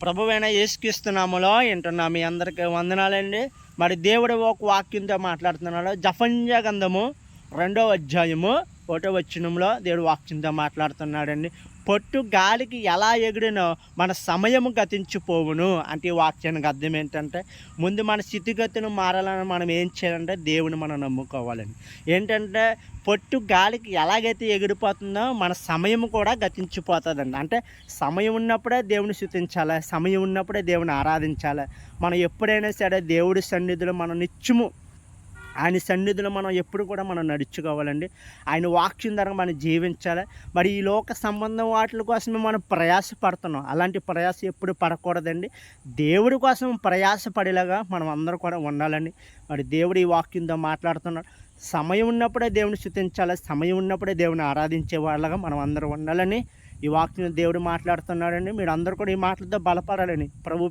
ప్రభువైన యేసుక్రీస్తు నామములో వింటున్నా మీ అందరికీ వందనాలండి. మరి దేవుడు ఒక వాక్యంతో మాట్లాడుతున్నాడు. జఫన్యా గ్రంథము 2వ అధ్యాయము 1వ వచనంలో దేవుడు వాక్యంతో మాట్లాడుతున్నాడండి. పొట్టు గాలికి ఎలా ఎగిడినో మన సమయము గతించిపోవును అంటే ఈ వాక్యానికి అర్థం ఏంటంటే, ముందు మన స్థితిగతులు మారాలని మనం ఏం చేయాలంటే దేవుని మనం నమ్ముకోవాలండి. ఏంటంటే పొట్టు గాలికి ఎలాగైతే ఎగిరిపోతుందో మన సమయం కూడా గతించిపోతుందండి. అంటే సమయం ఉన్నప్పుడే దేవుని స్తుతించాలి, సమయం ఉన్నప్పుడే దేవుని ఆరాధించాలి. మనం ఎప్పుడైనా సరే దేవుడి సన్నిధిలో మనం నిత్యము ఆయన సన్నిధిలో మనం ఎప్పుడు కూడా మనం నడుచుకోవాలండి. ఆయన వాక్యం ద్వారా మనం జీవించాలి. మరి ఈ లోక సంబంధం వాటి కోసమే మనం ప్రయాస పడుతున్నాం. అలాంటి ప్రయాస ఎప్పుడు పడకూడదండి. దేవుడి కోసం ప్రయాస పడేలాగా మనం అందరూ కూడా ఉండాలండి. మరి దేవుడు ఈ వాక్యంతో మాట్లాడుతున్నాడు. సమయం ఉన్నప్పుడే దేవుని స్తుతించాలి, సమయం ఉన్నప్పుడే దేవుని ఆరాధించే వాళ్ళగా మనం అందరూ ఉండాలని ఈ వాక్యం దేవుడు మాట్లాడుతున్నాడండి. మీరు అందరూ కూడా ఈ మాటలతో బలపడాలని ప్రభు